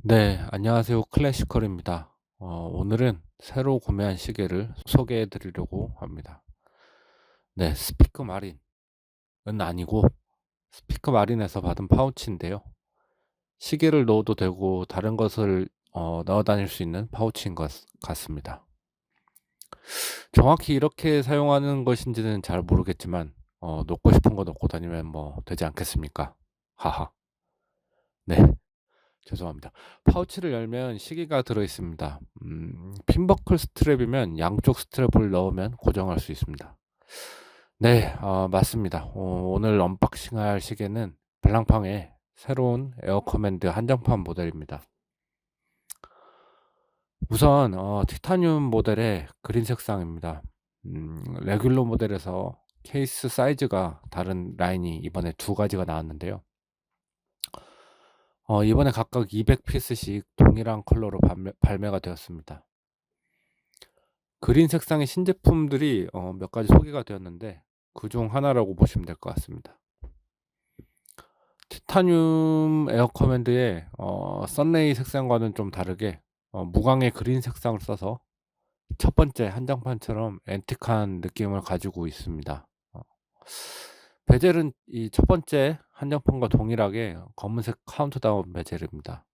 네, 안녕하세요. 클래시컬입니다. 오늘은 새로 구매한 시계를 소개해 드리려고 합니다. 네, 스피커 마린은 아니고 스피커 마린에서 받은 파우치인데요. 시계를 넣어도 되고 다른 것을 넣어 다닐 수 있는 파우치인 것 같습니다. 정확히 이렇게 사용하는 것인지는 잘 모르겠지만 넣고 싶은 거 넣고 다니면 뭐 되지 않겠습니까? 하하. 네. 죄송합니다. 파우치를 열면 시계가 들어 있습니다. 핀버클 스트랩이면 양쪽 스트랩을 넣으면 고정할 수 있습니다. 네, 맞습니다. 오늘 언박싱할 시계는 블랑팡의 새로운 에어 커맨드 한정판 모델입니다. 우선 티타늄 모델의 그린 색상입니다. 레귤러 모델에서 케이스 사이즈가 다른 라인이 이번에 두 가지가 나왔는데요. 이번에 각각 200 피스씩 동일한 컬러로 발매가 되었습니다. 그린 색상의 신제품들이 몇 가지 소개가 되었는데 그중 하나라고 보시면 될 것 같습니다. 티타늄 에어 커맨드의 선레이 색상과는 좀 다르게 무광의 그린 색상을 써서 첫 번째 한정판처럼 앤틱한 느낌을 가지고 있습니다. 베젤은 이 첫 번째 한정판과 동일하게 검은색 카운트다운 베젤입니다.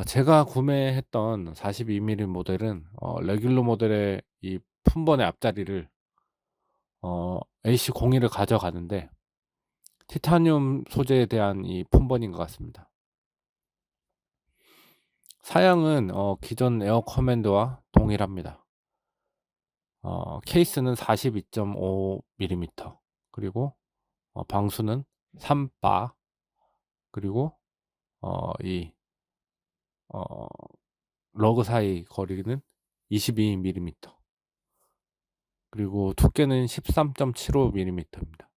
제가 구매했던 42mm 모델은 레귤러 모델의 이 품번의 앞자리를 AC01을 가져가는데 티타늄 소재에 대한 이 품번인 것 같습니다. 사양은 기존 에어 커맨드와 동일합니다. 케이스는 42.5mm 그리고 방수는 3바 그리고 이 어 러그 사이 거리는 22mm 그리고 두께는 13.75mm입니다.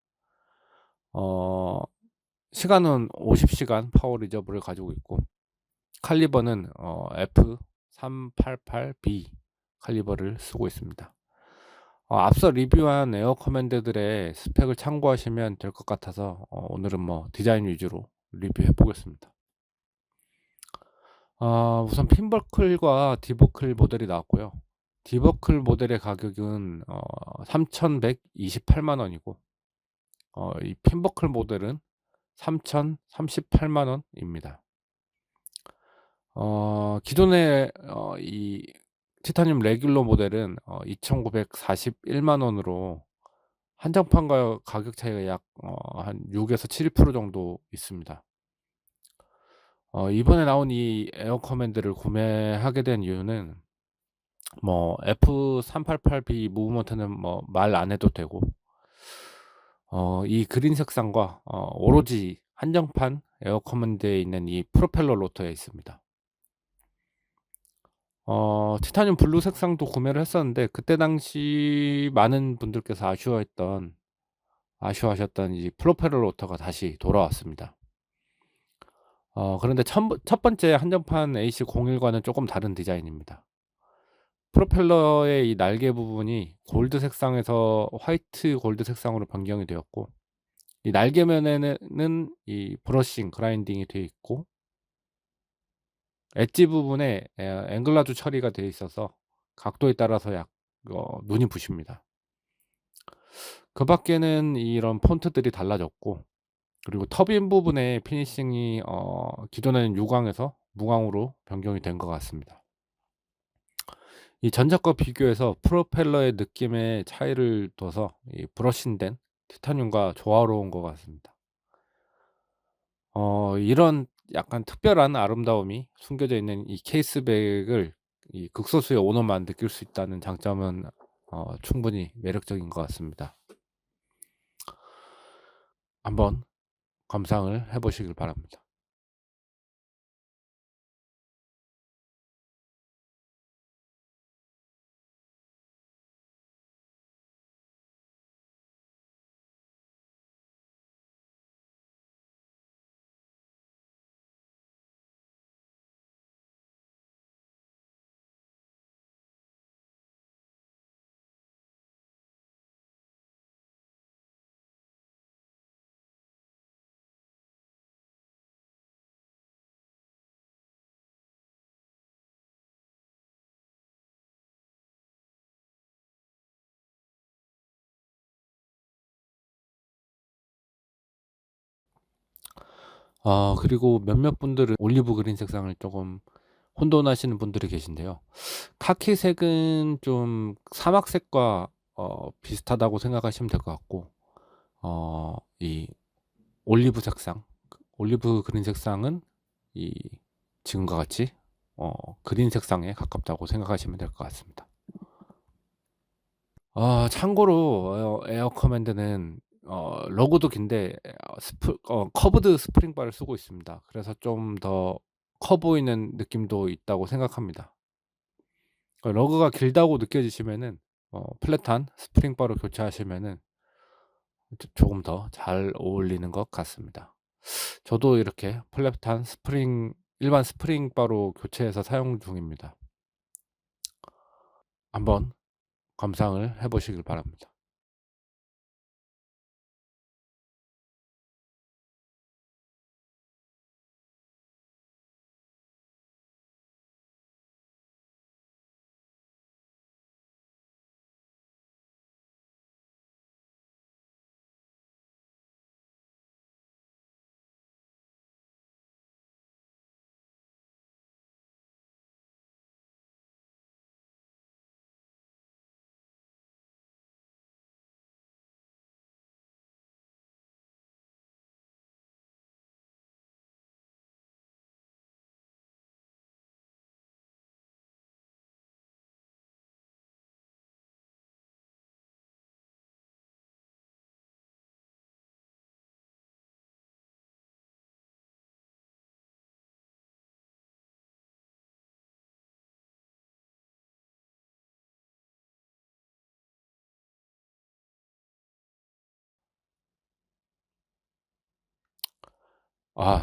어 시간은 50시간 파워 리저브를 가지고 있고 칼리버는 F388B 칼리버를 쓰고 있습니다. 앞서 리뷰한 에어 커맨드들의 스펙을 참고하시면 될 것 같아서 오늘은 뭐 디자인 위주로 리뷰해 보겠습니다. 우선 핀버클과 디버클 모델이 나왔고요. 디버클 모델의 가격은 3,128만 원이고 이 핀버클 모델은 3,038만 원입니다. 기존의 이 티타늄 레귤러 모델은 2,941만 원으로 한정판과 가격 차이가 약 한 6에서 7% 정도 있습니다. 이번에 나온 이 에어 커맨드를 구매하게 된 이유는 뭐 F388B 무브먼트는 뭐 말 안 해도 되고 이 그린 색상과 오로지 한정판 에어 커맨드에 있는 이 프로펠러 로터에 있습니다. 티타늄 블루 색상도 구매를 했었는데 그때 당시 많은 분들께서 아쉬워하셨던 이 프로펠러 로터가 다시 돌아왔습니다. 그런데 첫 번째 한정판 AC01과는 조금 다른 디자인입니다. 프로펠러의 이 날개 부분이 골드 색상에서 화이트 골드 색상으로 변경이 되었고 이 날개면에는 이 브러싱 그라인딩이 되어 있고 엣지 부분에 앵글라주 처리가 되어 있어서 각도에 따라서 눈이 부십니다. 그 밖에는 이런 폰트들이 달라졌고 그리고 터빈 부분의 피니싱이 기존에는 유광에서 무광으로 변경이 된 것 같습니다. 이 전작과 비교해서 프로펠러의 느낌의 차이를 둬서 이 브러싱된 티타늄과 조화로운 것 같습니다. 이런 약간 특별한 아름다움이 숨겨져 있는 이 케이스백을 이 극소수의 오너만 느낄 수 있다는 장점은 충분히 매력적인 것 같습니다. 한번 감상을 해 보시길 바랍니다. 그리고 몇몇 분들은 올리브 그린 색상을 쪼금 혼돈하시는 분들이 계신데요. 카키색은 좀 사막색과 비슷하다고 생각하시면 될 것 같고, 이 올리브 색상, 올리브 그린 색상은 이 지금과 같이 어 그린 색상에 가깝다고 생각하시면 될 것 같습니다. 참고로 에어 커맨드는 러그도 긴데 커브드 스프링 바를 쓰고 있습니다. 그래서 좀 더 커 보이는 느낌도 있다고 생각합니다. 러그가 길다고 느껴지시면은 플랫한 스프링 바로 교체하시면은 조금 더 잘 어울리는 것 같습니다. 저도 이렇게 플랫한 스프링, 일반 스프링 바로 교체해서 사용 중입니다. 한번 감상을 해 보시길 바랍니다.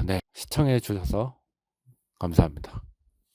네. 시청해 주셔서 감사합니다.